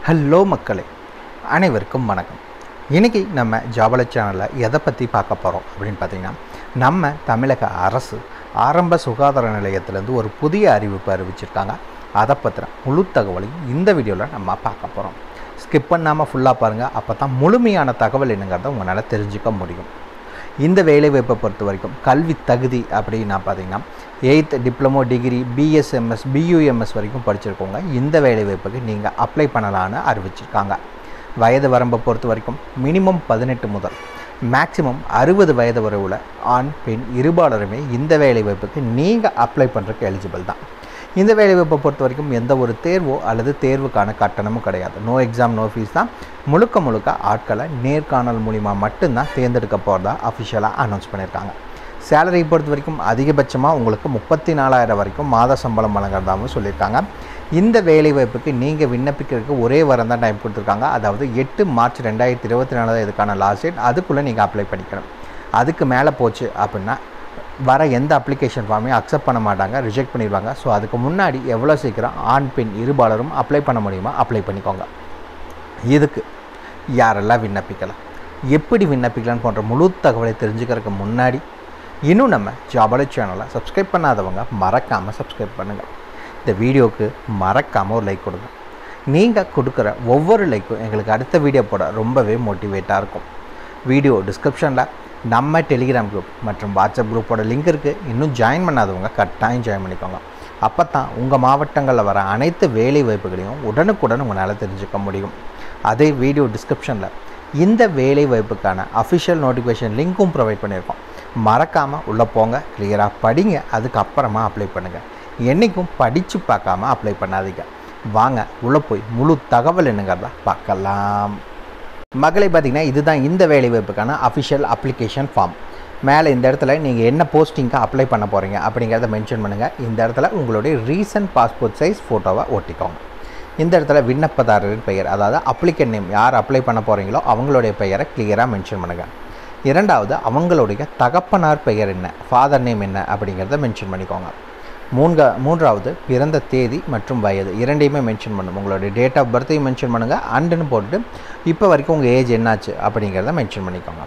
Hello மக்களே, அனைவருக்கும் வணக்கம். இன்றைக்கி நம்ம ஜாபல சேனலில் எதை பற்றி பார்க்க போகிறோம் அப்படின்னு பார்த்திங்கன்னா, நம்ம தமிழக அரசு ஆரம்ப சுகாதார நிலையத்திலேருந்து ஒரு புதிய அறிவிப்பு அறிவிச்சிருக்காங்க. அதை பற்றின முழு தகவலையும் இந்த வீடியோவில் நம்ம பார்க்க போகிறோம். ஸ்கிப் பண்ணாமல் ஃபுல்லாக பாருங்கள். அப்போ தான் முழுமையான தகவல் என்னங்கிறத உங்களால் தெரிஞ்சுக்க முடியும். இந்த வேலைவாய்ப்பை பொறுத்த வரைக்கும் கல்வி தகுதி அப்படின்னா பார்த்திங்கன்னா 8th diploma degree BSMS BUMS வரைக்கும் படிச்சிருக்கோங்க. இந்த வேலைவாய்ப்புக்கு நீங்கள் அப்ளை பண்ணலான்னு அறிவிச்சிருக்காங்க. வயது வரம்பை பொறுத்த வரைக்கும் மினிமம் 18 முதல் மேக்ஸிமம் 60 வயது வரை உள்ள ஆண் பெண் இருபாலருமே இந்த வேலைவாய்ப்புக்கு நீங்கள் அப்ளை பண்ணுறதுக்கு எலிஜிபிள் தான். இந்த வேலைவாய்ப்பை பொறுத்த வரைக்கும் எந்த ஒரு தேர்வோ அல்லது தேர்வுக்கான கட்டணமும் கிடையாது. நோ எக்ஸாம் நோ ஃபீஸ் தான். முழுக்க ஆட்களை நேர்காணல் மூலிமா மட்டும்தான் தேர்ந்தெடுக்க போகிறதா அஃபிஷியலாக அனௌன்ஸ் பண்ணியிருக்காங்க. சேலரி பொறுத்த வரைக்கும் அதிகபட்சமாக உங்களுக்கு 34,000 வரைக்கும் மாத சம்பளம் வழங்குறதாகவும் சொல்லியிருக்காங்க. இந்த வேலைவாய்ப்புக்கு நீங்கள் விண்ணப்பிக்கிறதுக்கு ஒரே வாரம் தான் டைம் கொடுத்துருக்காங்க. அதாவது 8 மார்ச் 2024 இதுக்கான லாஸ்ட் டேட். அதுக்குள்ளே நீங்கள் அப்ளை பண்ணிக்கணும். அதுக்கு மேலே போச்சு அப்படின்னா வர எந்த அப்ளிகேஷன் ஃபார்மையும் அக்செப்ட் பண்ண மாட்டாங்க, ரிஜெக்ட் பண்ணிடுவாங்க. ஸோ அதுக்கு முன்னாடி எவ்வளோ சீக்கிரம் ஆண் பெண் இருபாலரும் அப்ளை பண்ண முடியுமா அப்ளை பண்ணிக்கோங்க. இதுக்கு யாரெல்லாம் விண்ணப்பிக்கலாம், எப்படி விண்ணப்பிக்கலான்னு போன்ற முழு தகவலை தெரிஞ்சுக்கிறதுக்கு முன்னாடி இன்னும் நம்ம ஜாபல சேனலை சப்ஸ்கிரைப் பண்ணாதவங்க மறக்காமல் சப்ஸ்கிரைப் பண்ணுங்கள். இந்த வீடியோவுக்கு மறக்காமல் ஒரு லைக் கொடுங்க. நீங்கள் கொடுக்குற ஒவ்வொரு லைக்கும் எங்களுக்கு அடுத்த வீடியோ போட ரொம்பவே மோட்டிவேட்டாக இருக்கும். வீடியோ டிஸ்கிரிப்ஷனில் நம்ம டெலிகிராம் குரூப் மற்றும் வாட்ஸ்அப் குரூப்போட லிங்க் இருக்குது. இன்னும் ஜாயின் பண்ணாதவங்க கட்டாயம் ஜாயின் பண்ணிக்கோங்க. அப்போ தான் உங்கள் மாவட்டங்களில் வர அனைத்து வேலை வாய்ப்புகளையும் உடனுக்குடன் உங்களால் தெரிஞ்சுக்க முடியும். அதே வீடியோ டிஸ்கிரிப்ஷனில் இந்த வேலை வாய்ப்புக்கான அஃபிஷியல் நோட்டிஃபிகேஷன் லிங்க்கும் ப்ரொவைட் பண்ணியிருக்கோம். மறக்காமல் உள்ளே போங்க, கிளியராக படிங்க, அதுக்கப்புறமா அப்ளை பண்ணுங்கள். என்றைக்கும் படித்து பார்க்காம அப்ளை பண்ணாதீங்க. வாங்க உள்ளே போய் முழு தகவல் என்னங்கிறத பார்க்கலாம். மக்களை பார்த்திங்கன்னா, இதுதான் இந்த வேலைவாய்ப்புக்கான அஃபிஷியல் அப்ளிகேஷன் ஃபார்ம். மேலே இந்த இடத்துல நீங்கள் என்ன போஸ்டிங்காக அப்ளை பண்ண போகிறீங்க அப்படிங்கிறத மென்ஷன் பண்ணுங்கள். இந்த இடத்துல உங்களுடைய ரீசன்ட் பாஸ்போர்ட் சைஸ் ஃபோட்டோவை ஒட்டிக்கோங்க. இந்த இடத்துல விண்ணப்பதாரரின் பெயர், அதாவது அப்ளிகன் நேம், யார் அப்ளை பண்ண போகிறீங்களோ அவங்களுடைய பெயரை கிளியராக மென்ஷன் பண்ணுங்கள். இரண்டாவது, அவங்களுடைய தகப்பனார் பெயர் என்ன, ஃபாதர் நேம் என்ன அப்படிங்கிறத மென்ஷன் பண்ணிக்கோங்க. மூன்றாவது, பிறந்த தேதி மற்றும் வயது இரண்டையுமே மென்ஷன் பண்ணணும். உங்களுடைய டேட் ஆஃப் பர்த்தையும் மென்ஷன் பண்ணுங்கள். அண்டுன்னு போட்டுட்டு இப்போ வரைக்கும் உங்கள் ஏஜ் என்னாச்சு அப்படிங்கிறத மென்ஷன் பண்ணிக்கோங்க.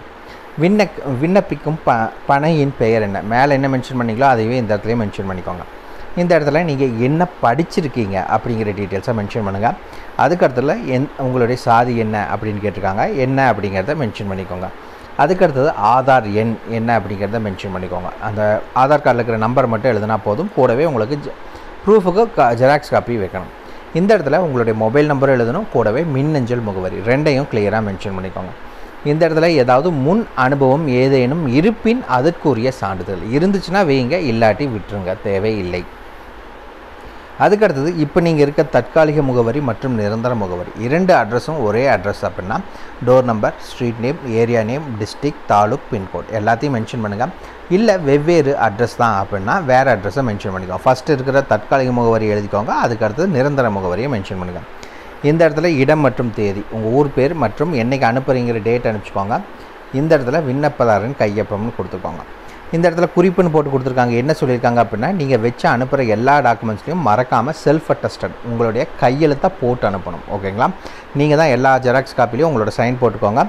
விண்ணப்பிக்கும் பணையின் பெயர் என்ன, மேலே என்ன மென்ஷன் பண்ணிங்களோ அதையே இந்த இடத்துலையும் மென்ஷன் பண்ணிக்கோங்க. இந்த இடத்துல நீங்கள் என்ன படிச்சிருக்கீங்க அப்படிங்கிற டீட்டெயில்ஸை மென்ஷன் பண்ணுங்கள். அதுக்கடுத்தது உங்களுடைய சாதி என்ன அப்படின்னு கேட்டிருக்காங்க, என்ன அப்படிங்கிறத மென்ஷன் பண்ணிக்கோங்க. அதுக்கடுத்தது ஆதார் எண் என்ன அப்படிங்கிறத மென்ஷன் பண்ணிக்கோங்க. அந்த ஆதார் கார்டில் இருக்கிற நம்பர் மட்டும் எழுதினா போதும். கூடவே உங்களுக்கு ப்ரூஃபுக்கு ஜெராக்ஸ் காப்பி வைக்கணும். இந்த இடத்துல உங்களுடைய மொபைல் நம்பரும் எழுதணும். கூடவே மின்னஞ்சல் முகவரி ரெண்டையும் கிளியராக மென்ஷன் பண்ணிக்கோங்க. இந்த இடத்துல ஏதாவது முன் அனுபவம் ஏதேனும் இருப்பின் அதுக்குரிய சான்றிதழ் இருந்துச்சுன்னா வைங்க, இல்லாட்டி விட்டுருங்க, தேவையில்லை. அதுக்கடுத்தது இப்போ நீங்கள் இருக்க தற்காலிக முகவரி மற்றும் நிரந்தர முகவரி 2 அட்ரஸும் ஒரே அட்ரஸ் அப்படின்னா door number, street name, area name, district, taluk, pincode எல்லாத்தையும் மென்ஷன் பண்ணுங்கள். இல்லை வெவ்வேறு அட்ரஸ் தான் அப்படின்னா வேறு அட்ரஸை மென்ஷன் பண்ணிக்கோங்க. ஃபஸ்ட்டு இருக்கிற தற்காலிக முகவரி எழுதிக்கோங்க. அதுக்கடுத்தது நிரந்தர முகவரியை மென்ஷன் பண்ணுங்கள். இந்த இடத்துல இடம் மற்றும் தேதி, உங்கள் ஊர் பேர் மற்றும் என்றைக்கு அனுப்புகிறீங்கிற டேட் அனுப்பிச்சிக்கோங்க. இந்த இடத்துல விண்ணப்பதாரன் கையொப்பம்னு கொடுத்துக்கோங்க. இந்த இடத்துல குறிப்புன்னு போட்டு கொடுத்துருக்காங்க. என்ன சொல்லியிருக்காங்க அப்படின்னா, நீங்கள் வச்சு அனுப்புகிற எல்லா டாக்குமெண்ட்ஸ்லையும் மறக்காமல் செல்ஃப் அட்டஸ்டட் உங்களுடைய கையெழுத்தை போட்டு அனுப்பணும். ஓகேங்களா? நீங்கள் தான் எல்லா ஜெராக்ஸ் காப்பிலையும் உங்களோட சைன் போட்டுக்கோங்க.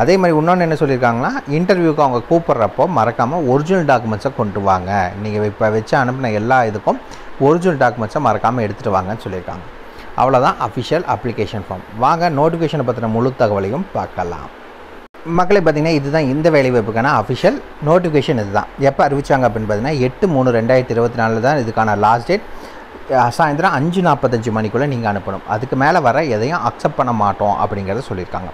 அதே மாதிரி இன்னொன்று என்ன சொல்லியிருக்காங்கன்னா, இன்டர்வியூக்கு அவங்க கூப்பிட்றப்போ மறக்காமல் ஒரிஜினல் டாக்குமெண்ட்ஸை கொண்டு வாங்க. நீங்கள் இப்போ வச்சு அனுப்பின எல்லா இதுக்கும் ஒரிஜினல் டாக்குமெண்ட்ஸை மறக்காமல் எடுத்துகிட்டு வாங்கன்னு சொல்லியிருக்காங்க. அவ்வளோதான் அஃபிஷியல் அப்ளிகேஷன் ஃபார்ம். வாங்க நோட்டிஃபிகேஷனை பற்றின முழு தகவலையும் பார்க்கலாம். மக்களை பார்த்திங்கன்னா, இதுதான் இந்த வேலைவாய்ப்புக்கான அஃபிஷியல் நோட்டிஃபிகேஷன். இதுதான் எப்போ அறிவிச்சாங்க அப்படின்னு பார்த்தீங்கன்னா 8/3/2024 தான் இதுக்கான லாஸ்ட் டேட். சாயந்தரம் 5:45 மணிக்குள்ளே நீங்கள் அனுப்பணும். அதுக்கு மேலே வர எதையும் அக்செப்ட் பண்ண மாட்டோம் அப்படிங்கிறத சொல்லியிருக்காங்க.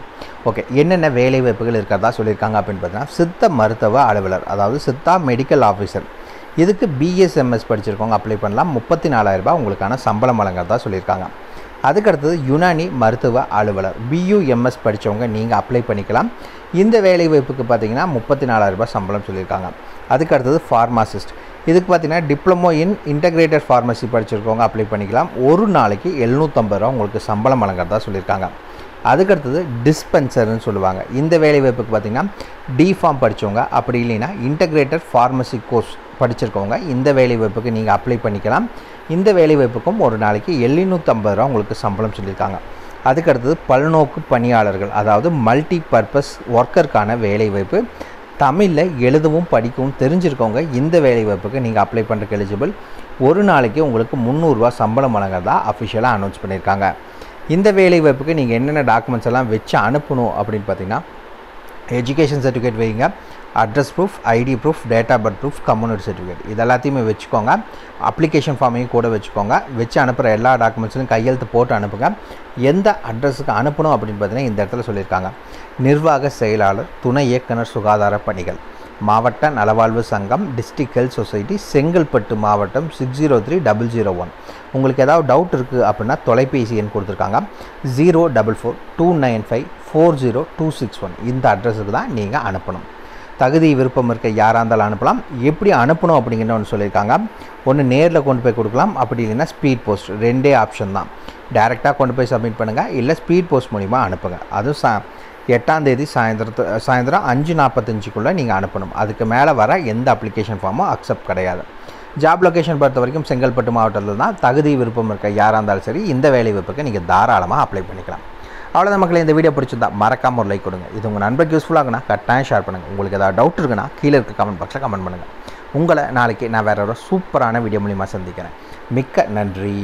ஓகே, என்னென்ன வேலைவாய்ப்புகள் இருக்கிறதா சொல்லியிருக்காங்க அப்படின்னு பார்த்தீங்கன்னா, சித்த மருத்துவ அலுவலர், அதாவது சித்தா மெடிக்கல் ஆஃபீஸர், இதுக்கு பிஎஸ்எம்எஸ் படிச்சிருக்கவங்க அப்ளை பண்ணலாம். 34,000 உங்களுக்கான சம்பளம் வழங்குறதா சொல்லியிருக்காங்க. அதுக்கடுத்தது யுனானி மருத்துவ அலுவலர் பியூஎம்எஸ் படித்தவங்க நீங்கள் அப்ளை பண்ணிக்கலாம். இந்த வேலைவாய்ப்புக்கு பார்த்தீங்கன்னா 34,000 சம்பளம் சொல்லியிருக்காங்க. அதுக்கடுத்தது ஃபார்மாசிஸ்ட், இதுக்கு பார்த்தீங்கன்னா டிப்ளமோ இன் இன்டகிரேட்டட் ஃபார்மசி படிச்சிருக்கவங்க அப்ளை பண்ணிக்கலாம். ஒரு நாளைக்கு 750 உங்களுக்கு சம்பளம் வழங்குறதா சொல்லியிருக்காங்க. அதுக்கடுத்தது டிஸ்பென்சர்னு சொல்லுவாங்க. இந்த வேலைவாய்ப்புக்கு பார்த்திங்கன்னா டிஃபார்ம் படித்தவங்க, அப்படி இல்லைன்னா இன்டகிரேட்டட் ஃபார்மசி கோர்ஸ் படிச்சிருக்கவங்க இந்த வேலைவாய்ப்புக்கு நீங்கள் அப்ளை பண்ணிக்கலாம். இந்த வேலைவாய்ப்புக்கும் ஒரு நாளைக்கு 750 ரூபா உங்களுக்கு சம்பளம் சொல்லியிருக்காங்க. அதுக்கடுத்தது பல்நோக்கு பணியாளர்கள், அதாவது மல்டி பர்பஸ் ஒர்க்கருக்கான வேலைவாய்ப்பு. தமிழில் எழுதவும் படிக்கவும் தெரிஞ்சிருக்கவங்க இந்த வேலைவாய்ப்புக்கு நீங்கள் அப்ளை பண்ணுறதுக்கு எலிஜிபிள். ஒரு நாளைக்கு உங்களுக்கு 300 ரூபா சம்பளம் வழங்குறதா அஃபிஷியலாக அனௌன்ஸ் பண்ணியிருக்காங்க. இந்த வேலைவாய்ப்புக்கு நீங்கள் என்னென்ன டாக்குமெண்ட்ஸ் எல்லாம் வச்சு அனுப்பணும் அப்படின்னு பார்த்தீங்கன்னா, எஜுகேஷன் சர்டிஃபிகேட் வைங்க, address proof, ID proof, date of birth proof, community certificate இது எல்லாத்தையுமே வச்சுக்கோங்க. அப்ளிகேஷன் ஃபார்மையும் கூட வச்சுக்கோங்க. வச்சு அனுப்புகிற எல்லா டாக்குமெண்ட்ஸ்லையும் கையெழுத்து போட்டு அனுப்புங்க. எந்த அட்ரஸுக்கு அனுப்பணும் அப்படின்னு பார்த்தீங்கன்னா இந்த இடத்துல சொல்லியிருக்காங்க. நிர்வாக செயலாளர், துணை இயக்குனர், சுகாதார பணிகள், மாவட்ட நலவாழ்வு சங்கம், டிஸ்ட்ரிக்ட் ஹெல்த் சொசைட்டி, செங்கல்பட்டு மாவட்டம் 603001. உங்களுக்கு ஏதாவது டவுட் இருக்குது அப்படின்னா தொலைபேசி எண் கொடுத்துருக்காங்க 04429540261. இந்த அட்ரஸுக்கு தான் நீங்கள் அனுப்பணும். தகுதி விருப்பம் இருக்க யாராக இருந்தாலும் அனுப்பலாம். எப்படி அனுப்பணும் அப்படிங்கிற ஒன்று சொல்லியிருக்காங்க. ஒன்று நேரில் கொண்டு போய் கொடுக்கலாம், அப்படி இல்லைன்னா ஸ்பீட் போஸ்ட், ரெண்டே ஆப்ஷன் தான். டைரெக்டாக கொண்டு போய் சப்மிட் பண்ணுங்கள், இல்லை ஸ்பீட் போஸ்ட் மூலிமா அனுப்புங்க. அதுவும் 8ஆம் தேதி சாயந்தரம் 5:45 நீங்கள் அனுப்பணும். அதுக்கு மேலே வர எந்த அப்ளிகேஷன் ஃபார்மும் அக்செப்ட் கிடையாது. ஜாப் லொக்கேஷன் பொறுத்த வரைக்கும் செங்கல்பட்டு மாவட்டத்தில் தான். தகுதி விருப்பம் இருக்க யாராக இருந்தாலும் சரி இந்த வேலைவாய்ப்புக்கு நீங்கள் தாராளமாக அப்ளை பண்ணிக்கலாம். அவ்வளோதான் மக்களே, இந்த வீடியோ பிடிச்சிருந்தா மறக்காமல் ஒரு லைக் கொடுங்க. இது உங்கள் நண்பருக்கு யூஸ்ஃபுல்லாகுனா கட்டாயம் ஷேர் பண்ணுங்கள். உங்களுக்கு ஏதாவது டவுட் இருக்குன்னா கீழே இருக்க கமெண்ட் பாக்ஸில் கமெண்ட் பண்ணுங்கள். உங்களை நாளைக்கு நான் வேறு ஒரு சூப்பரான வீடியோ மூலிமா சந்திக்கிறேன். மிக்க நன்றி.